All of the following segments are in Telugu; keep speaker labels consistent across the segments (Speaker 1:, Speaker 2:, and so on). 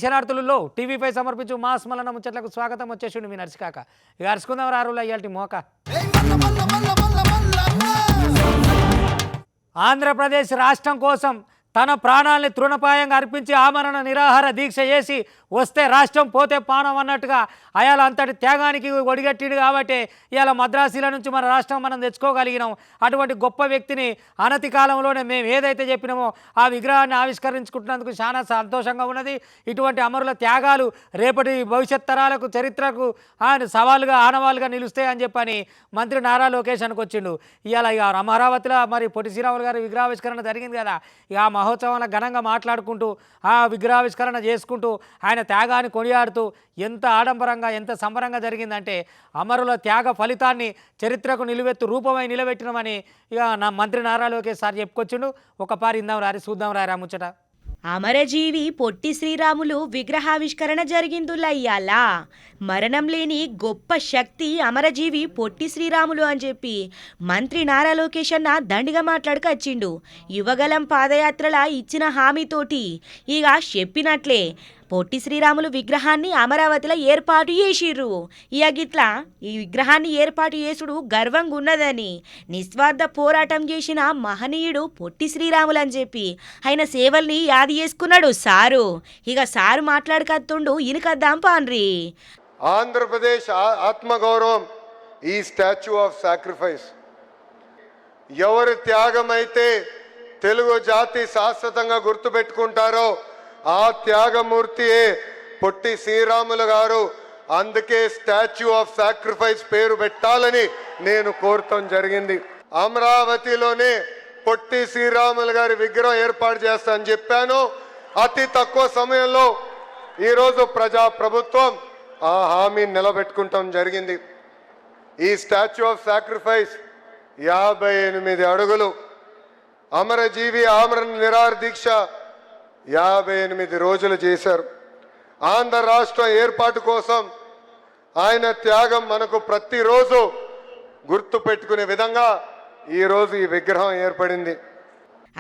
Speaker 1: శనార్థులలో టీవీపై సమర్పించు మాస్ మలన ముచ్చట్లకు స్వాగతం. వచ్చేసిండు మీ నర్సికాక. ఇక అరుచుకుందాం రారులా ఇయాల్టి మోక. ఆంధ్రప్రదేశ్ రాష్ట్రం కోసం తన ప్రాణాలని తృణపాయంగా అర్పించి ఆమరణ నిరాహార దీక్ష చేసి వస్తే రాష్ట్రం పోతే పానం అన్నట్టుగా అయాల అంతటి త్యాగానికి ఒడిగట్టిండు కాబట్టి ఇవాళ మద్రాసుల నుంచి మన రాష్ట్రం మనం తెచ్చుకోగలిగినాం. అటువంటి గొప్ప వ్యక్తిని అనతి కాలంలోనే మేము ఏదైతే చెప్పినామో ఆ విగ్రహాన్ని ఆవిష్కరించుకుంటున్నందుకు చాలా సంతోషంగా ఉన్నది. ఇటువంటి అమరుల త్యాగాలు రేపటి భవిష్యత్ తరాలకు చరిత్రకు సవాలుగా ఆనవాలుగా నిలుస్తాయని చెప్పని మంత్రి నారా లోకేష్ అనుకొచ్చిండు. ఇవాళ ఇక అమరావతిలో మరి పొట్టి శ్రీరాములు గారి విగ్రహావిష్కరణ జరిగింది కదా. ఇక ఆ మహోత్సవంలో ఘనంగా మాట్లాడుకుంటూ ఆ విగ్రహావిష్కరణ చేసుకుంటూ ఆయన త్యాగాన్ని కొనియాడుతూ ఎంత ఆడంబరంగా ఎంత సంబరంగా జరిగిందంటే అమరుల త్యాగ ఫలితాన్ని చరిత్రకు నిలువెత్తు రూపమై నిలబెట్టినమని ఇక నా మంత్రి నారా లోకేష్ సార్ చెప్పుకొచ్చిండు. ఒక పారి ఇందాం రారి చూద్దాం రారా ముచ్చట.
Speaker 2: అమరజీవి పొట్టి శ్రీరాములు విగ్రహావిష్కరణ జరిగిందులయ్యాల. మరణం లేని గొప్ప శక్తి అమరజీవి పొట్టి శ్రీరాములు అని చెప్పి మంత్రి నారా లోకేష్ అన్న దండిగా మాట్లాడుకొచ్చిండు. యువగలం పాదయాత్రల ఇచ్చిన హామీతోటి ఇక చెప్పినట్లే పొట్టి శ్రీరాములు విగ్రహాన్ని అమరావతిలో ఏర్పాటు చేసిర్రు. ఇక గిట్లా ఈ విగ్రహాన్ని ఏర్పాటు చేసుడు గర్వంగా ఉన్నదని నిస్వార్థ పోరాటం చేసిన మహనీయుడు పొట్టి శ్రీరాములు అని చెప్పి ఆయన సేవల్ని యాది చేసుకున్నాడు సారు. ఇక సారు మాట్లాడుకత్తుండు ఇనుకద్దాం పాన్రి.
Speaker 3: ఆంధ్రప్రదేశ్ ఆత్మగౌరవం ఈ స్టాచ్యూ ఆఫ్ సాక్రిఫైస్. ఎవరి త్యాగమైతే తెలుగు జాతి శాశ్వతంగా గుర్తుపెట్టుకుంటారో ఆ త్యాగమూర్తియే పొట్టి శ్రీరాములు గారు. అందుకే స్టాచ్యూ ఆఫ్ సాక్రిఫైస్ పేరు పెట్టాలని నేను కోరటం జరిగింది. అమరావతిలోనే పొట్టి శ్రీరాములు గారి విగ్రహం ఏర్పాటు చేస్తానని చెప్పాను. అతి తక్కువ సమయంలో ఈరోజు ప్రభుత్వం ఆ హామీని నిలబెట్టుకుంటాం జరిగింది. ఈ స్టాచ్యూ ఆఫ్ సాక్రిఫైస్ 58 అడుగులు. అమరజీవి ఆమరణ నిరాహార దీక్ష 58 రోజులు చేశారు. ఆంధ్ర రాష్ట్రం ఏర్పాటు కోసం ఆయన త్యాగం మనకు ప్రతిరోజు గుర్తు పెట్టుకునే విధంగా ఈరోజు ఈ విగ్రహం ఏర్పడింది.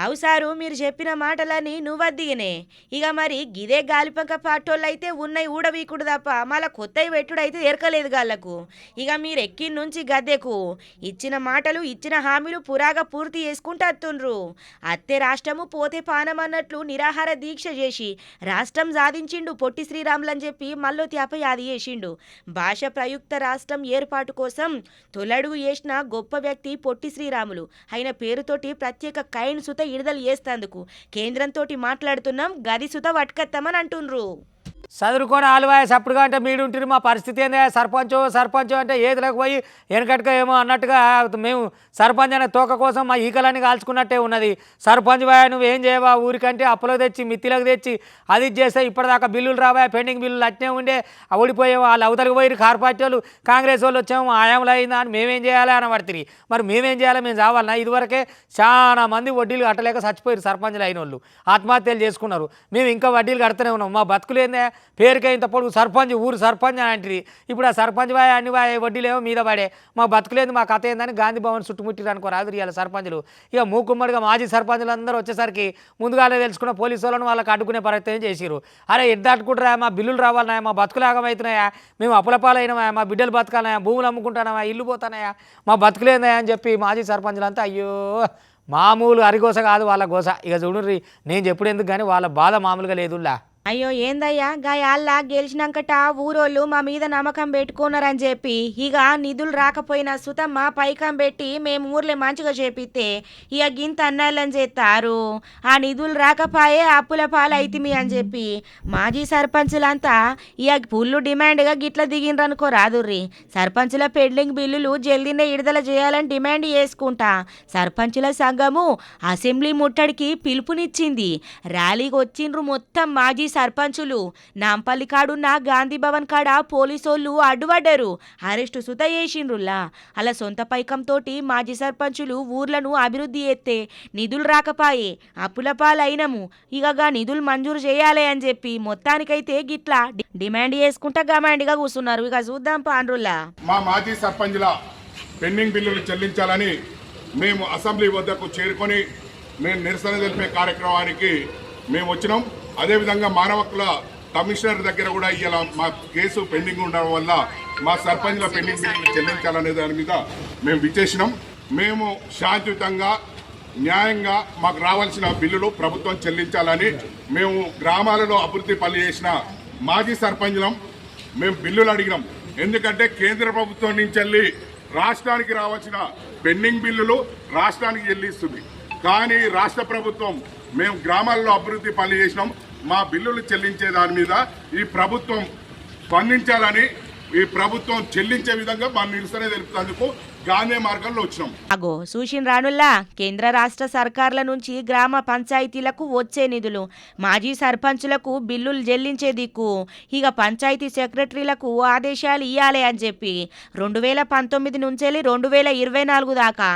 Speaker 2: అవు సారు, మీరు చెప్పిన మాటలని నువ్వద్దిగనే. ఇక మరి గిదే గాలిపంక పాటోళ్ళు అయితే ఉన్నాయి ఊడవీకుడు తప్ప మళ్ళీ కొత్తవి పెట్టుడు అయితే ఎరకలేదు గాళ్లకు. ఇక మీరు ఎక్కి నుంచి గద్దెకు ఇచ్చిన మాటలు ఇచ్చిన హామీలు పురాగా పూర్తి చేసుకుంటూ అత్తుండ్రు. అత్తే రాష్ట్రము పోతే పానం అన్నట్లు నిరాహార దీక్ష చేసి రాష్ట్రం సాధించిండు పొట్టి శ్రీరాములు అని చెప్పి మల్లో త్యాప యాది చేసిండు. భాష ప్రయుక్త రాష్ట్రం ఏర్పాటు కోసం తొలడుగు చేసిన గొప్ప వ్యక్తి పొట్టి శ్రీరాములు. ఆయన పేరుతోటి ప్రత్యేక కైన్ సుత విడుదల చేస్తందుకు కేంద్రంతో మాట్లాడుతున్నాం, గది సుత పట్టుకత్తామని అంటుండ్రు.
Speaker 1: చదువుకొని ఆలువాయ సప్పుడుగా అంటే మీరు ఉంటుంది. మా పరిస్థితి ఏంది? సర్పంచ్ అంటే ఏదిలోకి పోయి వెనకట్టుక ఏమో అన్నట్టుగా మేము సర్పంచ్ అనే తోక కోసం మా ఈకలన్నీ కాల్చుకున్నట్టే ఉన్నది. సర్పంచ్ వాయ నువ్వు ఏం చేయవా? ఊరికంటే అప్పులకు తెచ్చి మిత్తిలకు తెచ్చి అది చేస్తే ఇప్పటిదాకా బిల్లులు రావా? పెండింగ్ బిల్లులు అట్నే ఉండే ఓడిపోయాము. వాళ్ళు అవతలికి పోయి కార్పొరేట్ వాళ్ళు కాంగ్రెస్ వాళ్ళు వచ్చాము ఆయాంలో అయిందా అని మేమేం చేయాలి అని పడుతుంది. మరి మేమేం చేయాలి? మేము చావాలన్నా? ఇదివరకే చాలా మంది వడ్డీలు కట్టలేక చచ్చిపోయారు. సర్పంచ్లు అయిన వాళ్ళు ఆత్మహత్యలు చేసుకున్నారు. మేము ఇంకా వడ్డీలు కడుతూనే ఉన్నాం. మా బతుకులేందే పేరుకే ఇంత పొడుగు సర్పంచ్ ఊరు సర్పంచ్ అని అంటుంది. ఇప్పుడు ఆ సర్పంచ్ వాయ అన్ని వాయ వడ్డీలేమో మీద పడే మా బతుకులేదు మా కథ ఏందని గాంధీ భవన్ చుట్టుముట్టిరు అనుకో రాదు ఇవాళ సర్పంచులు. ఇక మూకుమ్మడిగా మాజీ సర్పంచులు అందరూ వచ్చేసరికి ముందుగానే తెలుసుకున్న పోలీసు వాళ్ళని వాళ్ళకి అడ్డుకునే ప్రయత్నం చేసిరు. అరే ఎడ్దాటుకుంటారా? మా బిల్లులు రావాలన్నాయా? మా బతుకులాగమవుతున్నాయా? మేము అప్పులపాలైనవా? మా బిడ్డలు బతకాలయా? భూములు అమ్ముకుంటున్నాయా? ఇల్లు పోతున్నాయా? మా బతుకులేందా అని చెప్పి మాజీ సర్పంచులంతా అయ్యో మామూలు అరిగోస కాదు వాళ్ళ గోస. ఇక చూడుర్రి, నేను చెప్పుడు ఎందుకు కానీ వాళ్ళ బాధ మామూలుగా లేదులా.
Speaker 2: అయ్యో ఏందయ్యా గాయాల్లా గెలిచినాకట ఊరోళ్ళు మా మీద నమ్మకం పెట్టుకున్నారని చెప్పి ఇక నిధులు రాకపోయినా సుతమ్మ పైకం పెట్టి మేము ఊర్లే మంచిగా చేపిస్తే ఇక గింత అన్నాళ్ళని చేస్తారు. ఆ నిధులు రాకపోయే అప్పుల పాలైతిమి అని చెప్పి మాజీ సర్పంచులంతా ఇక ఫుల్ డిమాండ్గా గిట్ల దిగిండ్రనుకో రాదుర్రి. సర్పంచుల పెండింగ్ బిల్లులు జల్దీనే విడుదల చేయాలని డిమాండ్ చేసుకుంటా సర్పంచుల సంఘము అసెంబ్లీ ముట్టడికి పిలుపునిచ్చింది. ర్యాలీకి వచ్చిండ్రు మొత్తం మాజీ సర్పంచులు. నాంపల్లి కాడున్న గాంధీ భవన్ కాడ పోలీసోళ్ళు అడ్డుపడ్డారు. అరెస్టు సుత చేసిండ్రులా. అలా సొంత పైకంతో మాజీ సర్పంచులు ఊర్లను అభివృద్ధి చేస్తే నిధులు రాకపాయే అప్పుల పాలైనము. ఇక నిధులు మంజూరు చేయాలి అని చెప్పి మొత్తానికైతే గిట్లా డిమాండ్ చేసుకుంటా గమాండిగా కూర్చున్నారు. ఇక చూద్దాం పాండ్రుల్లా.
Speaker 4: మా మాజీ సర్పంచుల పెండింగ్ బిల్లులు చెల్లించాలని మేము అసెంబ్లీ వద్దకు చేరుకొని మేము నిరసన తెలిపే కార్యక్రమానికి మేము వచ్చినాం. అదేవిధంగా మానవ హక్కుల కమిషనర్ దగ్గర కూడా ఇలా మా కేసు పెండింగ్ ఉండడం వల్ల మా సర్పంచ్ల పెండింగ్ బిల్లులు చెల్లించాలనే దాని మీద మేము విచ్చేసినాం. మేము శాంతియుతంగా న్యాయంగా మాకు రావాల్సిన బిల్లులు ప్రభుత్వం చెల్లించాలని మేము గ్రామాలలో అభివృద్ధి పనులు చేసిన మాజీ సర్పంచ్లం మేము బిల్లులు అడిగినాం. ఎందుకంటే కేంద్ర ప్రభుత్వం నుంచి వెళ్ళి రాష్ట్రానికి రావాల్సిన పెండింగ్ బిల్లులు రాష్ట్రానికి చెల్లిస్తుంది. కానీ రాష్ట్ర ప్రభుత్వం మేము గ్రామాల్లో అభివృద్ధి పనులు చేసినాం, మా బిల్లులు చెల్లించే దాని మీద ఈ ప్రభుత్వం స్పందించాలని, ఈ ప్రభుత్వం చెల్లించే విధంగా మా నిరసన తెలుపుతందుకు గాంధీ మార్గంలో వచ్చినాం.
Speaker 2: అగో సూషిన్ రానుల్లా కేంద్ర రాష్ట్ర సర్కార్ల నుంచి గ్రామ పంచాయతీలకు వచ్చే నిధులు మాజీ సర్పంచులకు బిల్లులు చెల్లించే దిక్కు ఇక పంచాయతీ సెక్రటరీలకు ఆదేశాలు ఇవ్వాలి అని చెప్పి 2019 నుంచి 2024 దాకా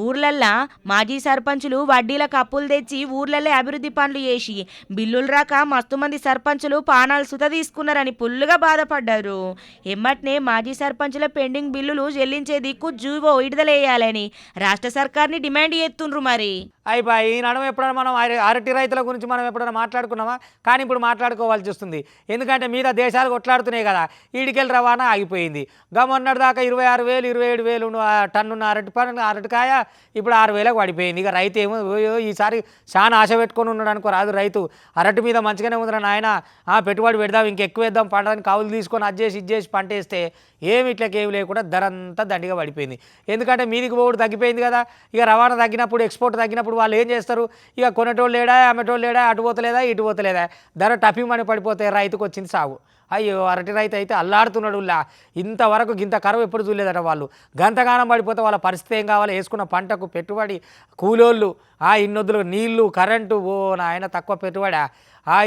Speaker 2: ఊర్లల్లా మాజీ సర్పంచులు వడ్డీలకు అప్పులు తెచ్చి ఊర్లల్లే అభివృద్ధి పనులు చేసి బిల్లులు రాక మస్తు మంది సర్పంచులు పానాలు సుత తీసుకున్నారని పుల్లుగా బాధపడ్డారు. ఎమ్మట్నే మాజీ సర్పంచుల పెండింగ్ బిల్లులు చెల్లించే దిక్కు జీవో విడుదలయ్యాలని రాష్ట్ర సర్కార్ని డిమాండ్ చేస్తుండ్రు. మరి
Speaker 1: అయిపోయి ఈ నడుమ ఎప్పుడైనా మనం అరటి రైతుల గురించి మనం ఎప్పుడైనా మాట్లాడుకున్నామా? కానీ ఇప్పుడు మాట్లాడుకోవాల్సి వస్తుంది. ఎందుకంటే మీద దేశాలు కొట్లాడుతున్నాయి కదా, ఈడికెళ్ళి రవాణా ఆగిపోయింది. మొన్నటి దాకా 26,000 27,000 టన్నున్న అరటికాయ ఇప్పుడు 6,000కు పడిపోయింది. ఇక రైతు ఏమో ఈసారి చాలా ఆశ పెట్టుకొని ఉన్నాడు అనుకో రాదు. రైతు అరటి మీద మంచిగానే ఉందిరా నాయన, పెట్టుబడి పెడదాం ఇంకెక్కువ వేద్దాం పంటని కౌలు తీసుకొని అది చేసి ఇది చేసి పంట వేస్తే ఏమి ఇట్లకేమి లేకుండా ధర అంతా దండిగా పడిపోయింది. ఎందుకంటే మీదికి పోవడం తగ్గిపోయింది కదా. ఇక రవాణా తగ్గినప్పుడు ఎక్స్పోర్ట్ తగ్గినప్పుడు వాళ్ళు ఏం చేస్తారు? ఇక కొనేటోళ్ళు లేడా, అమ్మేటోళ్ళు లేడా, అటు పోతలేదా ఇటు పోతలేదా, ధర టపిమని పడిపోతే రైతుకు వచ్చింది సాగు. అయ్యో అరటి రైతు అయితే అల్లాడుతున్నాడు. ఇంతవరకు గింత కరువు ఎప్పుడు చూడలేదట. వాళ్ళు గంతగానం పడిపోతే వాళ్ళ పరిస్థితి ఏం కావాలి? వేసుకున్న పంటకు పెట్టుబడి, కూలోళ్ళు, ఇన్నొద్దులు, నీళ్లు, కరెంటు, ఓ నాయన తక్కువ పెట్టుబడా.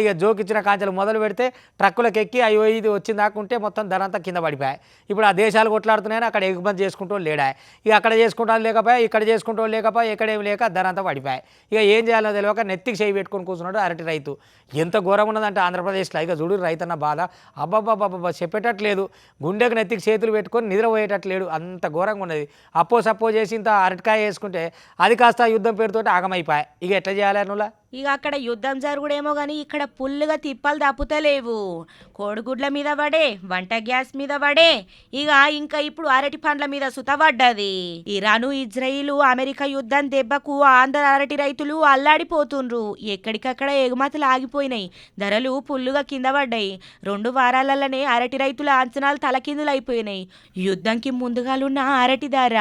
Speaker 1: ఇక జోకిచ్చిన కాంచెలు మొదలు పెడితే ట్రక్కులకు ఎక్కి అయ్యో ఇది వచ్చింది దాకుంటే మొత్తం ధర అంతా కింద పడిపోయాయి. ఇప్పుడు ఆ దేశాలు కొట్లాడుతున్నాయని అక్కడ ఎగుమతి చేసుకుంటూ లేడా, ఇక అక్కడ చేసుకుంటాను లేకపోయా, ఇక్కడ చేసుకుంటూ లేకపోయా, ఎక్కడేమి లేక ధర అంతా పడిపోయాయి. ఇక ఏం చేయాలో తెలియక నెత్తికి చేయి పెట్టుకొని కూర్చున్నాడు అరటి రైతు. ఎంత ఘోరం ఉన్నదంటే ఆంధ్రప్రదేశ్లో ఇక చూడు రైతన్న బాధ అబ్బాబ్బాబ్బా చెప్పేటట్లేదు. గుండెకు నెత్తికి చేతులు పెట్టుకొని నిద్రపోయేటట్లేడు, అంత ఘోరంగా ఉన్నది. సప్పో చేసి ఇంత అరటికాయ వేసుకుంటే అది కాస్త యుద్ధం పేరుతోటి ఆగమైపోయాయి. ఇక ఎట్లా చేయాలి అనులా?
Speaker 2: ఇక అక్కడ యుద్ధం జరుగుడేమో కానీ ఇక్కడ పుల్లుగా తిప్పలు తప్పుతలేవు. కోడిగుడ్ల మీద పడే, వంట గ్యాస్ మీద పడే, ఇంకా ఇప్పుడు అరటి పండ్ల మీద సుతపడ్డది. ఇరాను, ఇజ్రాయిల్, అమెరికా యుద్ధం దెబ్బకు ఆంధ్ర అరటి రైతులు అల్లాడిపోతుండ్రు. ఎక్కడికక్కడ ఎగుమతులు ఆగిపోయినాయి, ధరలు పుల్లుగా కింద పడ్డాయి. 2 వారాలలోనే అరటి రైతుల అంచనాలు తలకిందులైపోయినాయి. యుద్ధంకి ముందుగాలున్న అరటి ధర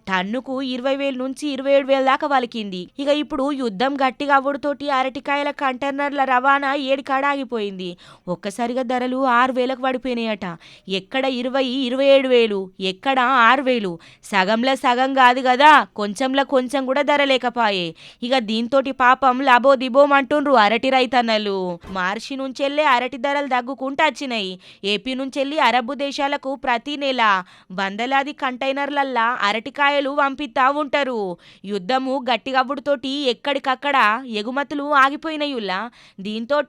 Speaker 2: టన్నుకు 20,000 నుంచి 27,000 దాకా వలికింది. ఇక ఇప్పుడు యుద్ధం గట్టిగా అవ్వడుతోటి అరటికాయల కంటైనర్ల రవాణా ఏడికాడ ఆగిపోయింది. ఒక్కసారిగా ధరలు 6,000కు పడిపోయినాయట. ఎక్కడ 27,000, ఎక్కడ 6,000. సగంలో సగం కాదు కదా, కొంచెంలో కొంచెం కూడా ధర లేకపాయే. ఇక దీంతో పాపం లబో దిబోమంటుండ్రు అరటి రైతన్నలు. మార్చి నుంచెల్లే అరటి ధరలు తగ్గుకుంటూ వచ్చినాయి. ఏపీ నుంచెల్లి అరబ్ దేశాలకు ప్రతి నెల వందలాది కంటైనర్లల్లా అరటికాయ పంపిస్తా ఉంటారు. యుద్ధము గట్టిగవ్వుడుతోటి ఎక్కడికక్కడ ఎగుమతులు ఆగిపోయినాయుల్లా. దీంతో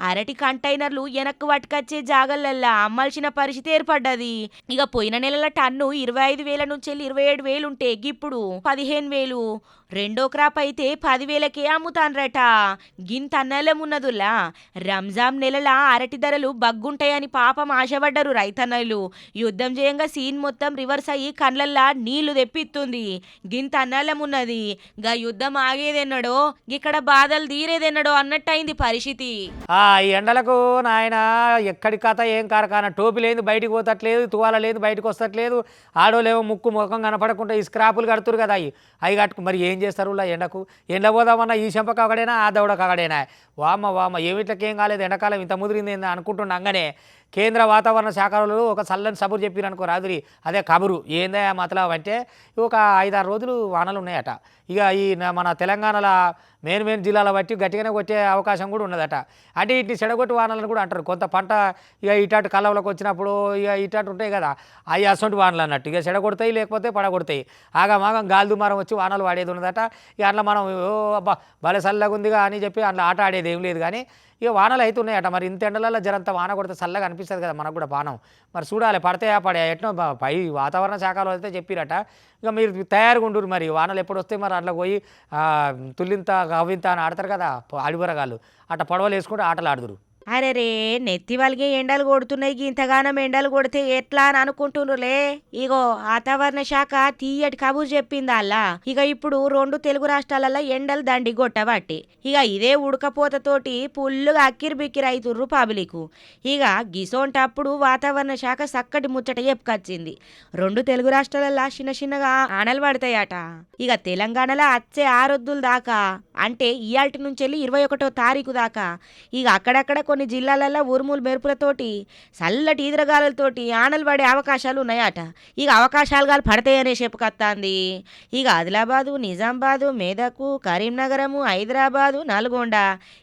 Speaker 2: అరటి కంటైనర్లు వెనక్కు పట్టుకొచ్చే జాగలల్లా అమ్మాల్సిన పరిస్థితి ఏర్పడ్డది. ఇక పోయిన నెలల టన్ను 25,000 నుంచి 27,000 ఉంటే ఇప్పుడు 15,000. రెండో క్రాప్ అయితే 10,000కే అమ్ముతాన్రట. గింత అన్నలమున్నదుల్లా. రంజాన్ నెలల అరటి ధరలు బగ్గుంటాయని పాపం ఆశపడ్డరు రైతన్నలు. యుద్ధం చేయంగా సీన్ మొత్తం రివర్స్ అయ్యి కళ్ళల్లా నీళ్లు తెప్పిస్తుంది. గింత అన్నలమున్నది. గా యుద్ధం ఆగేదెన్నడో, ఇక్కడ బాధలు తీరేదెన్నడో అన్నట్టయింది పరిస్థితి.
Speaker 1: ఈ ఎండలకు నాయన ఎక్కడి కథ ఏం కారకాన, టోపీ లేదు బయటికి పోతట్లేదు, తువాల లేదు బయటకు వస్తట్లేదు. ఆడోలేమో ముక్కు ముఖం కనపడకుండా ఈ స్క్రాపులు కడుతురు కదా, అవి కట్టుకు మరి ఏం చేస్తారు ఎండకు? ఎండ పోదామన్నా ఈ చెంపకు అక్కడైనా ఆ దౌడకు అక్కడైనా. వామ ఏమిట్లకేం కాలేదు, ఎండాకాలం ఇంత ముదిరింది అనుకుంటుండగానే కేంద్ర వాతావరణ శాఖ వాళ్ళు ఒక చల్లని సబురు చెప్పిరనుకో రాదురి. అదే కబురు ఏందా మతలబ్ అంటే ఒక 5-6 రోజులు వానలు ఉన్నాయట. ఇక మన తెలంగాణలో మెయిన్ జిల్లాల బట్టి గట్టిగానే కొట్టే అవకాశం కూడా ఉన్నదట. అంటే ఇటు చెడగొట్టి వానలను కూడా అంటారు. కొంత పంట ఇక ఇటాటు కళ్ళలోకి వచ్చినప్పుడు ఇక ఇటాటు ఉంటాయి కదా, అవి అసొంటి వానలు అన్నట్టు. ఇక చెడగొడతాయి లేకపోతే పడగొడతాయి. ఆగమాగం గాలి దుమారం వచ్చి వానలు వాడేది ఉన్నదట. ఇక అట్లా మనం అబ్బా భలే చల్లగా ఉందిగా అని చెప్పి అట్లా ఆట ఆడేది ఏం లేదు. కానీ ఇక వానలు అవుతున్నాయట. మరి ఇంత ఎండలలో జరంత వాన కొడితే చల్లగా అనిపిస్తుంది కదా మనకు కూడా పానం. మరి చూడాలి పడతాయా పడే ఎట్నో పై వాతావరణ శాఖలో అయితే చెప్పిరట. ఇక మీరు తయారుగా ఉండరు. మరి వానలు ఎప్పుడు వస్తే మరి అట్లా పోయి తుల్లింత గవ్వింత అని ఆడతారు కదా ఆడిబరగాళ్ళు, అట్లా పడవలు వేసుకుంటే ఆటలు ఆడుదురు.
Speaker 2: అరే రే నెత్తి వలిగే ఎండలు కొడుతున్నాయి ఇంతగానం ఎండలు కొడితే ఎట్లా అని అనుకుంటున్నారులే. ఇగో వాతావరణ శాఖ తీయటి కబురు చెప్పింది అల్లా. ఇక ఇప్పుడు 2 తెలుగు రాష్ట్రాలలో ఎండలు దండి కొట్టబట్టి ఇక ఇదే ఉడకపోతతోటి పుల్లుగా అక్కిరి బిక్కిరి అవుతుర్రు పబ్లిక్. ఇక గిసోంటప్పుడు వాతావరణ శాఖ చక్కటి ముచ్చట చెప్పుకొచ్చింది. 2 తెలుగు రాష్ట్రాలలో చిన్నగా ఆనలు పడతాయట. ఇక తెలంగాణలో వచ్చే 6 రోజుల దాకా అంటే ఇయాల్టి నుంచి వెళ్ళి 21వ తారీఖు దాకా ఇక అక్కడక్కడ కొన్ని జిల్లాలలో ఉరుములు మెరుపులతోటి చల్లటి ఈదరగాలతోటి ఆనలు పడే అవకాశాలు ఉన్నాయట. ఇక అవకాశాలు పడతాయనే చెప్పుకొత్తాంది. ఇక ఆదిలాబాదు, నిజామాబాదు, మెదకు, కరీంనగరము, హైదరాబాదు, నల్గొండ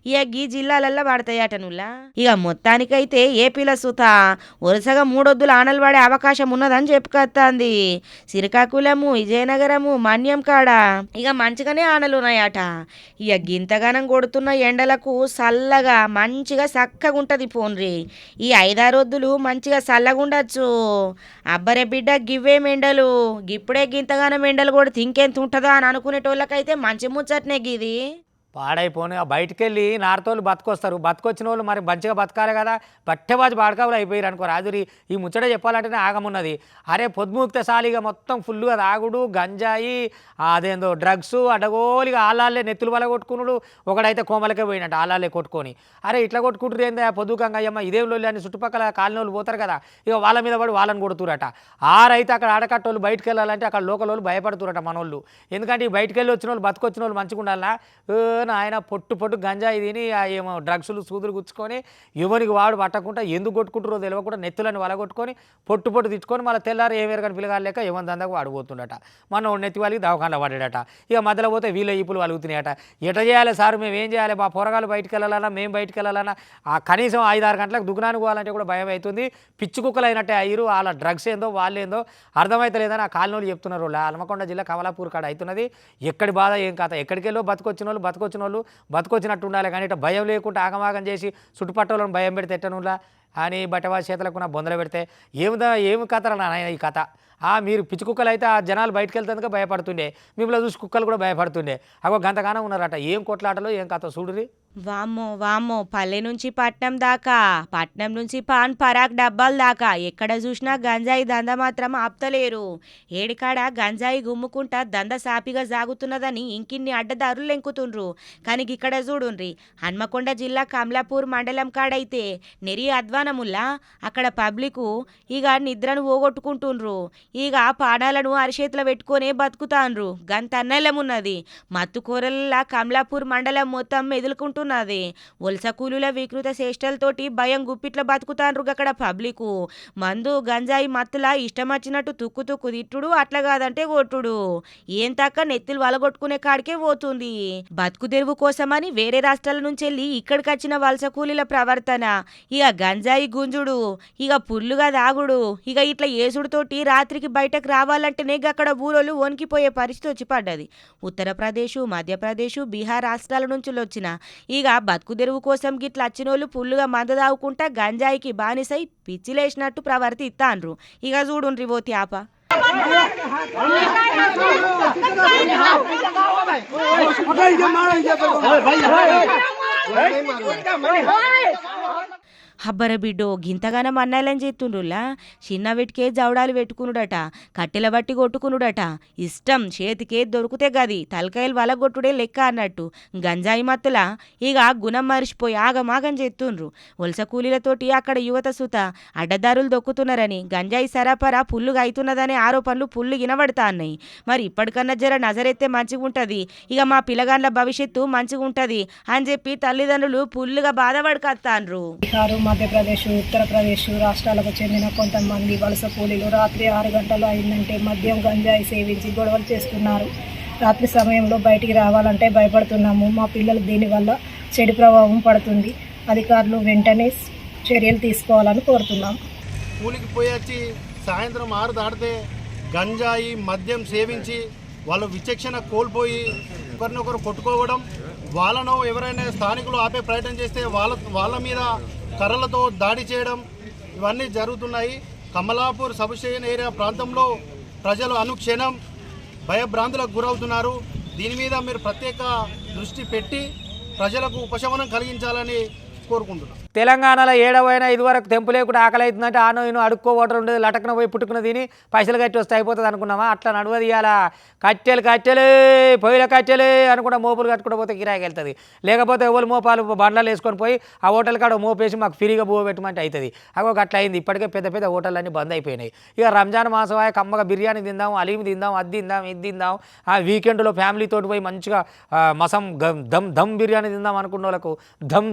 Speaker 2: ఇక ఈ జిల్లాలలో పడతాయట నుల్లా. ఇక మొత్తానికైతే ఏపీలో సుత వరుసగా 3 రోజులు ఆనలు పడే అవకాశం ఉన్నదని చెప్పుకొత్తాంది. శ్రీకాకుళము, విజయనగరము, మన్యం కాడ ఇక మంచిగానే ఆనలు ఉన్నాయట. ఇక గింతగానం కొడుతున్న ఎండలకు చల్లగా మంచిగా చక్కగా ఉంటుంది పోన్రి. ఈ 5-6 రోజులు మంచిగా చల్లగా ఉండొచ్చు. అబ్బరే బిడ్డ గివ్వేం ఎండలు, గిప్పుడే గింతగానం ఎండలు కొడితే ఇంకెంత ఉంటుందో అని అనుకునేటోళ్ళకైతే మంచి ముచ్చట్నే గిది.
Speaker 1: పాడైపోయి బయటికి వెళ్ళి నారతోళ్ళు బతుకొస్తారు. బతుకొచ్చిన వాళ్ళు మరి మంచిగా బతకాలి కదా. బట్టెబాజు బాడకావులు అయిపోయారు అనుకో రాజురి. ఈ ముచ్చట చెప్పాలంటేనే ఆగమున్నది. అరే పొద్దుమూక్తే సాలిగా మొత్తం ఫుల్గా తాగుడు, గంజాయి, అదేందో డ్రగ్స్, అడగోలిగా ఆళ్ళాళ్ళే నెత్తులు వల కొట్టుకున్నాడు. ఒకడైతే కోమలకే పోయినట్టు ఆళ్ళాళ్ళే కొట్టుకొని. అరే ఇట్లా కొట్టుకుంటారు ఏందా పొద్దుకంగా అయ్యమ్మ ఇదేం లోళ్ళు అని చుట్టుపక్కల కాలనోళ్ళు పోతారు కదా. ఇక వాళ్ళ మీద పడి వాళ్ళని కొడుతురట. ఆరైతే అక్కడ ఆడకట్టోళ్ళు బయటకు వెళ్ళాలంటే అక్కడ లోకల్ వాళ్ళు భయపడుతురట మనోళ్ళు. ఎందుకంటే ఈ బయటకు వెళ్ళి వచ్చిన వాళ్ళు బతుకొచ్చిన వాళ్ళు మంచిగా ఉండాలన్నా ఆయన పొట్టు గంజాయి తిని ఏమో డ్రగ్స్లు సూదులు గుచ్చుకొని ఎవరికి వాడు పట్టకుండా ఎందుకు కొట్టుకుంటారో తెలియకుండా నెత్తులని వలగొట్టుకొని పొట్టు తిట్టుకొని మళ్ళీ తెల్లారు ఏమేరు కానీ పిల్లగాలు లేక ఏమని దందాకు వాడిపోతుండట. మన నెత్తి వాళ్ళకి దవాఖానలో పడ్డాడట. ఇక మధ్యలో పోతే వీళ్ళ ఈపులు వలుగుతున్నాయట. ఎట చేయాలి సార్, మేము ఏం చేయాలి, మా పొరగాలు బయటికి వెళ్ళాలన్నా మేము బయటికి వెళ్ళాలన్నా కనీసం 5-6 గంటలకు దుకాణానికి పోవాలంటే కూడా భయం అవుతుంది. పిచ్చి కుక్కలు అయినట్టే అయ్యారు. వాళ్ళ డ్రగ్స్ ఏందో వాళ్ళు ఏందో అర్థమవుతలేదని ఆ కాలనీలు చెప్తున్నారు. హన్మకొండ జిల్లా కమలాపూర్ కాడ అవుతున్నది. ఎక్కడి బాధ ఏం కథ, ఎక్కడికి వెళ్ళో బతుకొచ్చిన వాళ్ళు బతుకొచ్చినట్టు ఉండాలి. కానీ ఇట్లా భయం లేకుండా ఆగమాగం చేసి చుట్టుపక్కలను భయం పెడితే ఎట్టనులా అని బట్టవాసి చేతులకు నా బొందలు పెడితే ఏమి కథరా నాయన ఈ కథ. మీరు పిచ్చి కుక్కలు అయితే ఆ జనాలు బయటకు వెళ్తేందుకు భయపడుతుండే, మిమ్మల్ని చూసి కుక్కలు కూడా భయపడుతుండే. అగో గంతగానం ఉన్నారట. ఏం కొట్లాటలో ఏం కథ చూడురి.
Speaker 2: వామ్మో పల్లె నుంచి పట్నం దాకా, పట్నం నుంచి పాన్ పరాక్ డబ్బాల దాకా ఎక్కడ చూసినా గంజాయి దంద మాత్రం ఆపుతలేరు. ఏడికాడ గంజాయి గుమ్ముకుంటా దంద సాపిగా సాగుతున్నదని ఇంకిన్ని అడ్డదారులు లెంకుతుండ్రు. కానీ ఇక్కడ చూడుండ్రి, హన్మకొండ జిల్లా కమలాపూర్ మండలం కాడైతే నెరి అధ్వానముల్లా అక్కడ పబ్లికు ఇక నిద్రను పోగొట్టుకుంటుండ్రు. ఇక పానాలను అరిచేతులు పెట్టుకునే బతుకుతాండ్రు. గంతన్నెలమున్నది. మత్తుకూరల కమలాపూర్ మండలం మొత్తం మెదులుకుంటున్నది. వలస కూలీల వికృత చేష్టలతోటి భయం గుప్పిట్ల బతుకుతాండ్రు. అక్కడ పబ్లికు మందు గంజాయి మత్తులా ఇష్టం వచ్చినట్టు తుక్కు తిట్టుడు, అట్లా కాదంటే కొట్టుడు. ఏం తక్క నెత్తులు వలగొట్టుకునే కాడికే పోతుంది. బతుకు తెరువు కోసమని వేరే రాష్ట్రాల నుంచి వెళ్ళి ఇక్కడికి వచ్చిన వలస కూలీల ప్రవర్తన ఇక గంజాయి గుంజుడు, ఇక పుల్లుగా దాగుడు, ఇక ఇట్లా ఏసుడుతోటి రాత్రికి బయటకు రావాలంటేనే అక్కడ ఊరోళ్ళు వణికిపోయే పరిస్థితి వచ్చి పడ్డది. ఉత్తరప్రదేశ్, మధ్యప్రదేశ్, బీహార్ రాష్ట్రాల నుంచి వచ్చిన ఇక బతుకు తెరువు కోసం గిట్లా వచ్చినోళ్ళు పుల్లుగా మంద దావుకుంటా గంజాయికి బానిసై పిచ్చిలేసినట్టు ప్రవర్తిస్తాండ్రు. ఇక చూడుండ్రి ఓ త్యాప. హబ్బర బిడ్డో గింతగానం అన్నాలని చేస్తుండ్రులా. చిన్న వెటికే జవడాలు పెట్టుకునుడట, కట్టెల బట్టి కొట్టుకునుడట. ఇష్టం చేతికే దొరికితే గది తలకాయలు వలగొట్టుడే లెక్క అన్నట్టు గంజాయి మత్తుల ఇక గుణం మరిచిపోయి ఆగమాగం చేస్తుండ్రు. వలస కూలీలతోటి అక్కడ యువత సుత అడ్డదారులు దొక్కుతున్నారని, గంజాయి సరఫరా పుల్లుగా అవుతున్నదనే ఆరోపణలు పుల్లు వినబడతా అన్నాయి. మరి ఇప్పటికన్నా జర నజరెత్తే మంచిగుంటది, ఇక మా పిల్లగాండ్ల భవిష్యత్తు మంచిగుంటది అని చెప్పి తల్లిదండ్రులు పుల్లుగా బాధపడకత్తాండ్రు.
Speaker 5: మధ్యప్రదేశ్, ఉత్తరప్రదేశ్ రాష్ట్రాలకు చెందిన కొంతమంది వలస కూలీలు రాత్రి 6 గంటలు అయిందంటే మద్యం గంజాయి సేవించి గొడవలు చేస్తున్నారు. రాత్రి సమయంలో బయటికి రావాలంటే భయపడుతున్నాము. మా పిల్లలు దీనివల్ల చెడు ప్రభావం పడుతుంది. అధికారులు వెంటనే చర్యలు తీసుకోవాలని కోరుతున్నాం.
Speaker 6: కూలికి పోయొచ్చి సాయంత్రం 6 దాటితే గంజాయి మద్యం సేవించి వాళ్ళు విచక్షణ కోల్పోయి ఒకరినొకరు కొట్టుకోవడం, వాళ్ళను ఎవరైనా స్థానికులు ఆపే ప్రయత్నం చేస్తే వాళ్ళ మీద కర్రలతో దాడి చేయడం ఇవన్నీ జరుగుతున్నాయి. కమలాపూర్ సబ్ స్టేషన్ ఏరియా ప్రాంతంలో ప్రజలు అనుక్షణం భయభ్రాంతులకు గురవుతున్నారు. దీని మీద మీరు ప్రత్యేక దృష్టి పెట్టి ప్రజలకు ఉపశమనం కలిగించాలని కోరుకుంటున్నాం.
Speaker 1: తెలంగాణలో ఏడవైనా ఇదివరకు తెంపు లేకుండా ఆకలి అవుతుందంటే ఆనో ఈనో అడుక్కో ఓటర్ ఉండేది లటకన పోయి పుట్టుకున్న తిని పైసలు కట్టి వస్తే అయిపోతుంది అనుకున్నామా అట్లా నడవది ఇవాళ కట్టెలు పొయ్యిల కట్టెలు అనుకుంటా మోపులు కట్టుకుంటూ పోతే కిరాయికి వెళ్తుంది లేకపోతే ఎవరు మోపాలు బండ్లలో వేసుకొని పోయి ఆ హోటల్ కాడ మోపేసి మాకు ఫ్రీగా బువ్వ పెట్టమంటే అవుతుంది అగో అట్లా అయింది ఇప్పటికే పెద్ద పెద్ద హోటళ్ళన్నీ బంద్ అయిపోయినాయి ఇక రంజాన్ మాసం కమ్మగా బిర్యానీ తిందాం అలీం తిందాం అది తిందాం ఇది తిందాం ఆ వీకెండ్లో ఫ్యామిలీతో పోయి మంచిగా మసం దమ్ బిర్యానీ తిందాం అనుకున్న వాళ్ళకు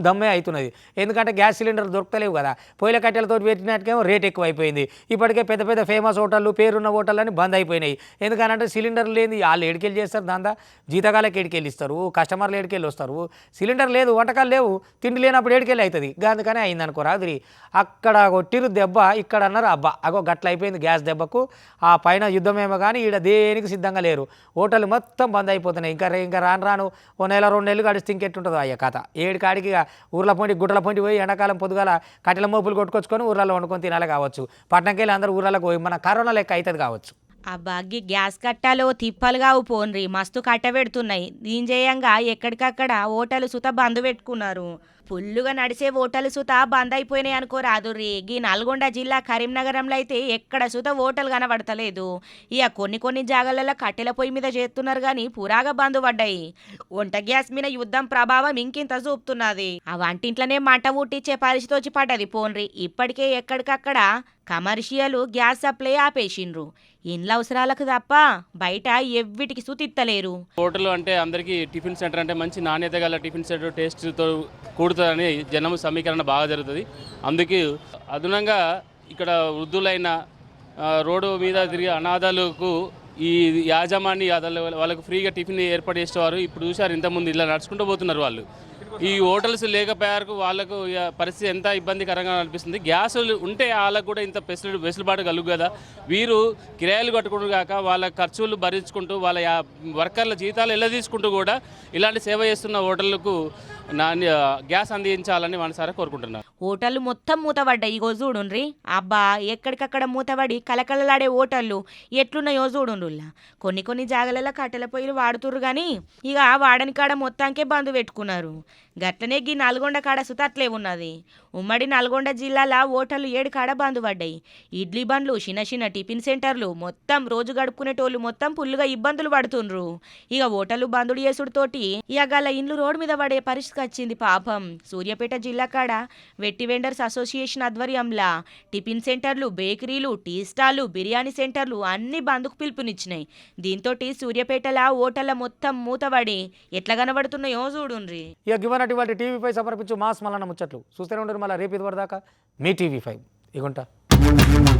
Speaker 1: దమ్మే అవుతున్నది ఎందుకంటే గ్యాస్ సిలిండర్ దొరకలేవు కదా పొయ్యిల కట్టెలతో పెట్టినట్టుకేమో రేట్ ఎక్కువ అయిపోయింది ఇప్పటికే పెద్ద పెద్ద ఫేమస్ హోటళ్ళు పేరున్న హోటళ్ళని బంద్ అయిపోయినాయి ఎందుకంటే సిలిండర్ లేని వాళ్ళు ఎడికెళ్ళి చేస్తారు దందా జీతకాలకి ఎడికెళ్ళి ఇస్తారు కస్టమర్లు ఎడికెళ్ళి వస్తారు సిలిండర్ లేదు వంటకాలు లేవు తిండి లేనప్పుడు ఎడికెళ్ళి అవుతుంది అందుకనే అయింది అనుకో రాదురి అక్కడ కొట్టిరు దెబ్బ ఇక్కడ అన్నారు అబ్బా అగో గట్ల అయిపోయింది గ్యాస్ దెబ్బకు ఆ పైన యుద్ధమేమో కానీ ఈడ దేనికి సిద్ధంగా లేరు హోటల్ మొత్తం బంద్ అయిపోతున్నాయి ఇంకా రాను ఓ నెల 2 నెలలు గడిస్తే ఇంకెట్టుంటుందో అయ్యా కథ ఏడు కాడికి ఊర్ల పొంటి గుట్టల పొంటి పోయి ఎండాకాలం పొద్దుగాల కట్టెల మోపులు కొట్టుకొచ్చుకొని ఊర్లలో వండుకొని తినాలి కావచ్చు పట్టణంకి వెళ్ళి అందరూ ఊర్లకు పోయి మన కరోనా లెక్క అవుతుంది కావచ్చు
Speaker 2: ఆ బగ్గి గ్యాస్ కట్టాలో తిప్పలుగావు పోన్రి మస్తు కట్టబెడుతున్నాయి దీని చేయంగా ఎక్కడికక్కడ ఓటలు సుత బంద్ పెట్టుకున్నారు ఫుల్లుగా నడిచే ఓటలు సుత బంద్ అయిపోయినాయి అనుకో రాదుర్రి గీ నల్గొండ జిల్లా కరీంనగరంలో అయితే ఎక్కడ సుత ఓటలు కనబడతలేదు ఇక కొన్ని జాగాలలో కట్టెల పొయ్యి మీద చేస్తున్నారు కానీ పురాగా బంద్ పడ్డాయి వంట గ్యాస్ మీద యుద్ధం ప్రభావం ఇంకింత చూపుతున్నది ఆ వంటింట్లోనే మంట ఊటిచ్చే పరిస్థితి వచ్చి పడ్డది పోన్రి ఇప్పటికే ఎక్కడికక్కడ కమర్షియల్ గ్యాస్ సప్లై ఆపేసిండ్రు ఇండ్ల అవసరాలకు తప్ప బయట ఎవ్విటికి సుతిత్తలేరు
Speaker 7: హోటల్ అంటే అందరికీ టిఫిన్ సెంటర్ అంటే మంచి నాణ్యత గల టిఫిన్ సెంటర్ టేస్ట్తో కూడుతుందని జనం సమీకరణ బాగా జరుగుతుంది అందుకే అదనంగా ఇక్కడ వృద్ధులైన రోడ్డు మీద తిరిగే అనాథాలకు ఈ యాజమాన్య వాళ్ళకు ఫ్రీగా టిఫిన్ ఏర్పాటు చేసేవారు ఇప్పుడు చూసారు ఇంతకుముందు ఇలా నడుచుకుంటూ పోతున్నారు వాళ్ళు ఈ హోటల్స్ లేకపోయారు వాళ్ళకు పరిస్థితి ఎంత ఇబ్బందికరంగా అనిపిస్తుంది గ్యాస్ ఉంటే వాళ్ళకు కూడా ఇంత వెసులుబాటు కలుగు కదా వీరు కిరాయిలు కట్టుకుంటూ కాక వాళ్ళ ఖర్చులు భరించుకుంటూ వాళ్ళ వర్కర్ల జీతాలు ఎలా తీసుకుంటూ కూడా ఇలాంటి సేవ చేస్తున్న హోటళ్లకు గ్యాస్ అందించాలని మనసారా కోరుకుంటున్నారు
Speaker 2: హోటళ్ళు మొత్తం మూతపడ్డాయి ఇగో చూడుండ్రి అబ్బా ఎక్కడికక్కడ మూతపడి కలకలలాడే హోటళ్ళు ఎట్లున్నాయో చూడుండ్రుల్లా కొన్ని జాగాలలో కట్టెల పొయ్యిలు వాడుతుర్రు కానీ ఇక వాడని కాడ మొత్తానికే బంద్ పెట్టుకున్నారు గట్లనే గీ నల్గొండ కాడ సుత అట్లే ఉన్నది ఉమ్మడి నల్గొండ జిల్లాల హోటళ్ళు 7 కాడ బంద్ పడ్డాయి ఇడ్లీ బండ్లు చిన్న టిఫిన్ సెంటర్లు మొత్తం రోజు గడుపుకునేటోళ్ళు మొత్తం ఫుల్లుగా ఇబ్బందులు పడుతుండ్రు ఇక హోటళ్ళు బందుడు చేసుడుతోటి ఇక గల ఇండ్లు రోడ్డు మీద పడే పరిస్థితి వచ్చింది పాపం సూర్యాపేట జిల్లా కాడ వెట్టి వెండర్స్ అసోసియేషన్ ఆధ్వర్యంలా టిఫిన్ సెంటర్లు బేకరీలు టీ స్టాల్లు బిర్యానీ సెంటర్లు అన్ని బంద్కు పిలుపునిచ్చినాయి దీంతో సూర్యాపేటల హోటళ్ళ మొత్తం మూతబడి ఎట్లా కనబడుతున్నాయో చూడుండ్రి
Speaker 1: ఇక గివనటువంటి టీవీ5 సమర్పించు మాస్ మల్లన్న ముచ్చట్లు చూస్తూనే ఉండరు మళ్ళీ రేపు ఇది వరదాకా మీ టీవీ5 ఇగుంటా